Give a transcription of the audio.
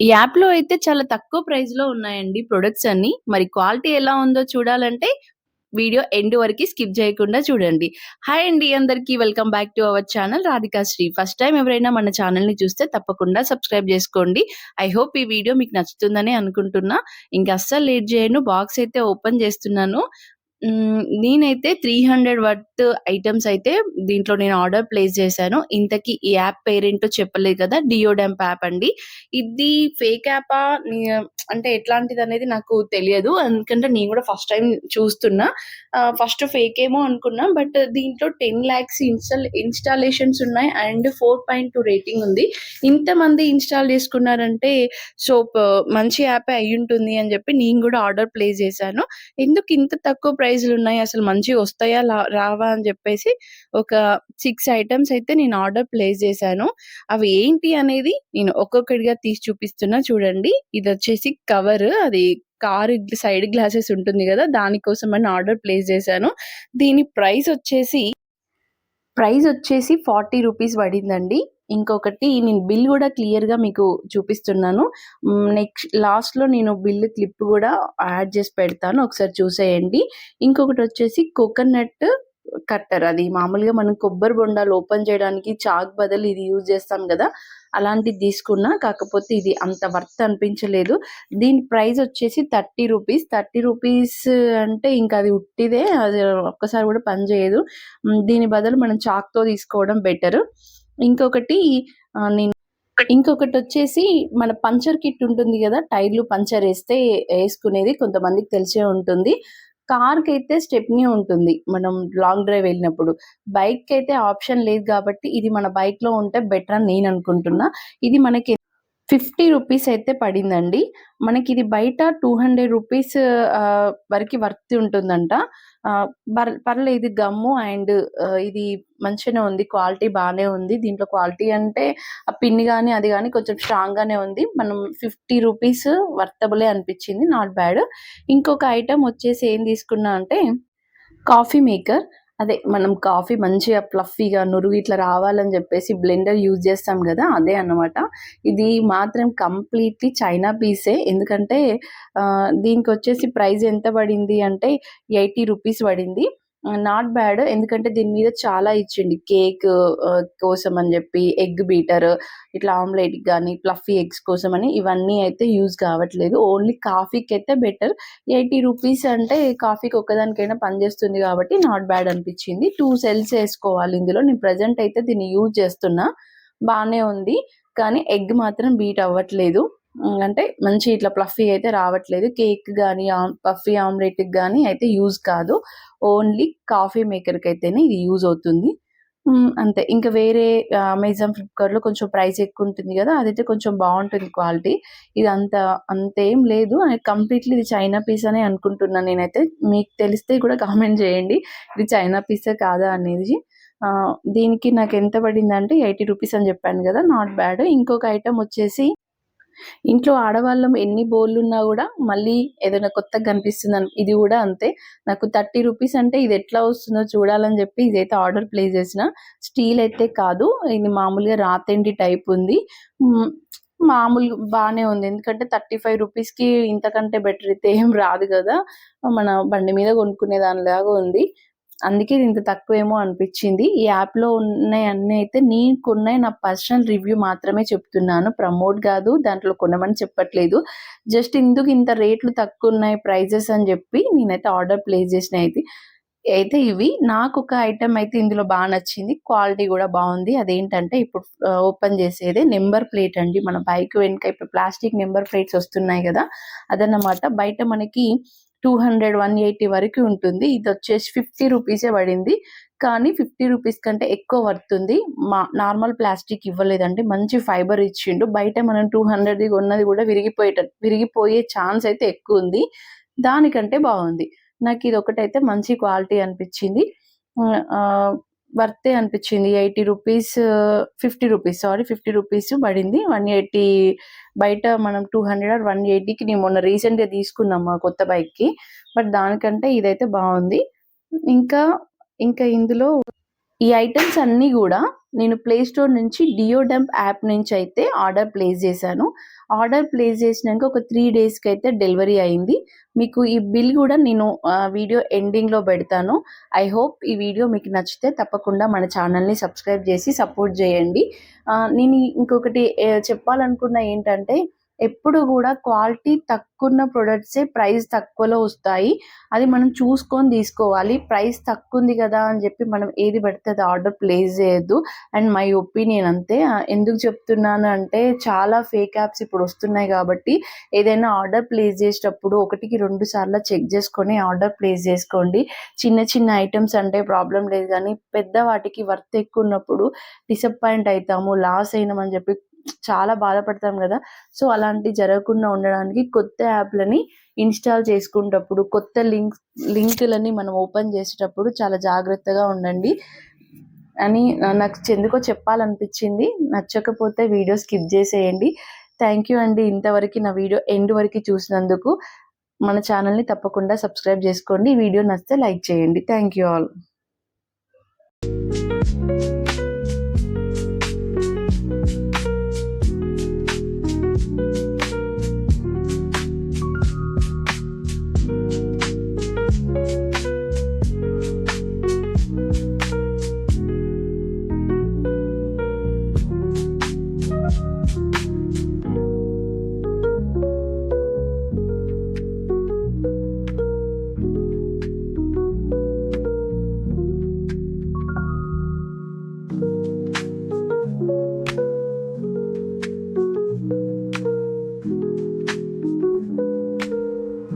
ఈ యాప్‌లో అయితే చాలా తక్కువ ప్రైస్‌లో ఉన్నాయండి ప్రొడక్ట్స్ అన్నీ. మరి క్వాలిటీ ఎలా ఉందో చూడాలంటే వీడియో ఎండ్ వరకి స్కిప్ చేయకుండా చూడండి. హాయ్ అండి అందరికీ welcome back to our channel Radhika Shri. First time ఎవరైనా మన ఛానల్‌ని చూస్తే తప్పకుండా సబ్స్క్రైబ్ చేసుకోండి. ఐ హోప్ ఈ వీడియో మీకు నచ్చుతుందని అనుకుంటున్నా. ఇంక అస్సలు లేట్ చేయను. బాక్స్ అయితే ఓపెన్ చేస్తున్నాను. నేనైతే 300 వర్త్ ఐటెమ్స్ అయితే దీంట్లో నేను ఆర్డర్ ప్లేస్ చేశాను. ఇంతకీ ఈ యాప్ పేరేంటో చెప్పలేదు కదా! డియోడంప్ యాప్ అండి. ఇది ఫేక్ యాపా? నీ అంటే ఎట్లాంటిదనేది నాకు తెలియదు. ఎందుకంటే నేను కూడా ఫస్ట్ టైమ్ చూస్తున్నా. ఫస్ట్ ఫేకేమో అనుకున్నా. బట్ దీంట్లో 10,00,000 ఇన్‌స్టాలేషన్స్ ఉన్నాయి. అండ్ 4.2 రేటింగ్ ఉంది. ఇంతమంది ఇన్‌స్టాల్ చేసుకున్నారంటే మంచి యాపే అయ్యుంటుంది అని చెప్పి నేను కూడా ఆర్డర్ ప్లేస్ చేశాను. ఎందుకు ఇంత తక్కువ ప్రైజ్‌లున్నాయి? అసలు మంచివొస్తాయా? రావా? అని జెప్పేసి ఒక 6 ఐటెమ్స్ అయితే నేను ఆర్డర్ ప్లేస్ జేశాను. అవి ఏంటి అనేది నేను ఒక్కొక్కటిగా తీసి చూపిస్తున్నా చూడండి. ఇదొచ్చేసి కవరు. అది కారు సైడ్ గ్లాసెస్ ఉంటుంది గదా! దానికోసమని ఆర్డర్ ప్లేస్ జేశాను. దీని ప్రైసొచ్చేసి 40 రూపీస్ పడిందండి. ఇంకొకటి నేను బిల్ గూడా క్లియర్‌గా మీకు చూపిస్తున్నాను. లాస్ట్‌లో నేను బిల్ క్లిప్ గూడా యాడ్ చేసి పెడతాను. ఒకసారి చూసేయండి. ఇంకొకటొచ్చేసి కోకోనట్ కట్టర్. అది మామూలుగా మనం కొబ్బరి బొండాలు ఓపెన్ చేయడానికి చాక్ బదులు ఇది యూజ్ చేస్తాం గదా! అలాంటిది తీసుకున్నా. కాకపోతే ఇది అంత వర్త్ అనిపించలేదు. దీని ప్రైసొచ్చేసి 30 రూపీస్. 30 రూపీస్ అంటే ఇంక అది ఉట్టిదే. అది ఒక్కసారి గూడా పని చేయదు. దీని బదులు మనం చాక్‌తో తీసుకోవడం బెటరు. ఇంకొకటి నేను ఇంకొకటొచ్చేసి మన పంచర్ కిట్ ఉంటుంది గదా! టైర్లు పంచరేస్తే ఏసుకునేది కొంతమందికి తెలిసే ఉంటుంది. కార్‌కైతే స్టెప్నీ ఉంటుంది. మనం లాంగ్ డ్రైవ్ వెళ్ళినప్పుడు. బైక్‌కైతే ఆప్షన్ లేదు గాబట్టి ఇది మన బైక్‌లో ఉంటే బెటర్ అని నేననుకుంటున్నా. ఇది మనకి 50 రూపీస్ అయితే పడిందండి. మనకిది బయట 200 రూపీస్ వరకి వర్త్ ఉంటుందంట. ఆహ్, పర్లేదు గమ్ము అండ్ ఇది మంచిగానే ఉంది. క్వాలిటీ బానే ఉంది. దీంట్లో క్వాలిటీ అంటే ఆ పిన్ గాని, అది గాని కొంచెం స్ట్రాంగ్‌గానే ఉంది. మనం 50 రూపీస్ వర్తబులే అనిపిచ్చింది. Not bad. ఇంకొక ఐటెమ్ వచ్చేసి ఏం తీసుకున్నా అంటే కాఫీ మేకర్. అదే మనం కాఫీ మంచిగా ఫ్లఫీగా, నురుగు ఇట్లా రావాలని జెప్పేసి బ్లెండర్ యూజ్ జేస్తాం గదా! అదే అన్నమాట. ఇది మాత్రం కంప్లీట్‌లీ చైనా పీసే. ఎందుకంటే దీనికొచ్చేసి ప్రైస్ ఎంత పడింది అంటే 80 రూపీస్ పడింది. Not bad. ఎందుకంటే దీని మీద చాలా ఇచ్చిండు. కేక్ కోసం అని జెప్పి, ఎగ్ బీటర్, ఇట్లా ఆమ్లెట్‌కి గాని, ఫ్లఫీ ఎగ్స్ కోసమని ఇవన్నీ అయితే యూజ్ కావట్లేదు. Only కాఫీకైతే better. 80 రూపీస్ అంటే కాఫీకి ఒక్కదానికైనా పనిచేస్తుంది కాబట్టి నాట్ బ్యాడ్ అనిపించింది. 2 సెల్స్ ఏసుకోవాలి ఇందులో. నేను ప్రెజెంట్ అయితే దీన్ని యూజ్ చేస్తున్నా. బానే ఉంది. కానీ ఎగ్ మాత్రం బీట్ అవ్వట్లేదు. అంటే మంచి ఇట్లా ఫ్లఫీ అయితే రావట్లేదు. కేక్ గాని, పఫీ ఆమ్లెట్‌కి గాని అయితే యూజ్ కాదు. ఓన్లీ కాఫీ మేకర్‌కైతేనే ఇది యూజ్ అవుతుంది. అంతే. ఇంక వేరే అమెజాన్, ఫ్లిప్‌కార్ట్‌లో కొంచెం ప్రైస్ ఎక్కువుంటుంది గదా! అదైతే కొంచెం బావుంటుంది క్వాలిటీ. ఇది అంతేం లేదు. కంప్లీట్‌లీ ఇది చైనా పీస్ అనే అనుకుంటున్నా నేనైతే. మీకు తెలిస్తే కూడా కామెంట్ చేయండి. ఇది చైనా పీసా కాదా అనేది. దీనికి నాకెంత పడిందంటే 80 రూపీస్ అని చెప్పాను గదా! Not bad. ఇంకొక ఐటెమ్ వచ్చేసి ఇంట్లో ఆడవాళ్ళం ఎన్ని బోళ్ళున్నా గూడా మళ్ళీ ఏదైనా కొత్తగా కనిపిస్తుందని ఇది గూడా అంతే. నాకు 30 రూపీస్ అంటే ఇది ఎట్లా వస్తుందో చూడాలని జెప్పి ఇదైతే ఆర్డర్ ప్లేస్ చేసిన. స్టీల్ అయితే కాదు. ఇది మామూలుగా రాతెండి టైప్ ఉంది. హ్మ్. బానే ఉంది. ఎందుకంటే 35 రూపీస్‌కి ఇంతకంటే బెటర్ అయితే ఏం రాదు గదా! మన బండి మీద కొనుక్కునే దానిలాగా ఉంది. అందుకే ఇది ఇంత తక్కువేమో అనిపిచ్చింది. ఈ యాప్‌లో ఉన్నయన్నీ అయితే నేను కొన్నయి నా పర్సనల్ రివ్యూ మాత్రమే చెప్తున్నాను. ప్రమోట్ గాదు. దాంట్లో కొనమని చెప్పట్లేదు. జస్ట్ ఇందుకు ఇంత రేట్లు తక్కువున్నాయి ప్రైజెస్ అని జెప్పి నేనైతే ఆర్డర్ ప్లేస్ అయితే ఇవి. నాకొక ఐటెమ్ అయితే ఇందులో నచ్చింది. క్వాలిటీ గూడా బావుంది. అదేంటంటే ఇప్పుడు ఓపెన్ చేసేదే నంబర్ ప్లేట్ అండి. మన బైక్ వెనక ఇప్పుడు ప్లాస్టిక్ నంబర్ ప్లేట్స్ వస్తున్నాయి గదా! అదన్నమాట. బయట మనకి 200, 180 వరకు ఉంటుంది. ఇదొచ్చేసి 50 రూపీసే పడింది. కానీ 50 రూపీస్ కంటే ఎక్కువ వర్త్ ఉంది. నార్మల్ ప్లాస్టిక్ ఇవ్వలేదండి. మంచి ఫైబర్ ఇచ్చిండు. బయట మనం 200ది కొన్నది గూడా విరిగిపోయే ఛాన్స్ అయితే ఎక్కువుంది. దానికంటే బావుంది. నాకిదొకటైతే మంచి క్వాలిటీ అనిపిచ్చింది. హ్మ్. వర్తే అనిపిచ్చింది. 80 రూపీస్ 50 రూపీస్ 50 రూపీస్ పడింది. 180 బయట మనం 200 ఆర్ 180కి నేను మొన్న రీసెంట్‌గా తీసుకున్నాం మా కొత్త బైక్‌కి. బట్ దానికంటే ఇదైతే బావుంది. ఇంకా, ఇంకా ఇందులో ఈ ఐటెమ్స్ అన్నీ గూడా నేను ప్లే స్టోర్ నుంచి డియోడంప్ యాప్ నుంచయితే ఆర్డర్ ప్లేస్ జేశాను. ఆర్డర్ ప్లేస్ చేసినాక ఒక 3 డేస్కి అయితే డెలివరీ అయింది. మీకు ఈ బిల్ కూడా నేను వీడియో ఎండింగ్లో పెడతాను. ఐ హోప్ ఈ వీడియో మీకు నచ్చితే తప్పకుండా మన ఛానల్ని సబ్స్క్రైబ్ చేసి సపోర్ట్ చేయండి. నేను ఇంకొకటి చెప్పాలనుకున్న ఏంటంటే, ఎప్పుడు కూడా క్వాలిటీ తక్కువ ప్రొడక్ట్సే ప్రైస్ తక్కువలో వస్తాయి. అది మనం చూసుకొని తీసుకోవాలి. ప్రైస్ తక్కువ ఉంది కదా అని చెప్పి మనం ఏది పడితే అది ఆర్డర్ ప్లేస్ చేయొద్దు. అండ్ మై ఒపీనియన్ అంతే. ఎందుకు చెప్తున్నాను అంటే, చాలా ఫేక్ యాప్స్ ఇప్పుడు వస్తున్నాయి కాబట్టి ఏదైనా ఆర్డర్ ప్లేస్ చేసేటప్పుడు 1కి 2 సార్లు చెక్ చేసుకొని ఆర్డర్ ప్లేస్ చేసుకోండి. చిన్న చిన్న ఐటమ్స్ అంటే ప్రాబ్లం లేదు, కానీ పెద్ద వాటికి వర్త్ ఎక్కువ ఉన్నప్పుడు డిసప్పాయింట్ అవుతాము, లాస్ అయినామని చెప్పి చాలా బాధపడతాం కదా. సో అలాంటి జరగకుండా ఉండడానికి కొత్త యాప్లని ఇన్స్టాల్ చేసుకునేటప్పుడు, కొత్త లింకులని మనం ఓపెన్ చేసేటప్పుడు చాలా జాగ్రత్తగా ఉండండి అని నాకు ఎందుకో చెప్పాలనిపించింది. నచ్చకపోతే వీడియో స్కిప్ చేసేయండి. థ్యాంక్ యూ అండి, ఇంతవరకు నా వీడియో ఎండ్ వరకు చూసినందుకు. మన ఛానల్ని తప్పకుండా సబ్స్క్రైబ్ చేసుకోండి. ఈ వీడియో నచ్చితే లైక్ చేయండి. Thank you all.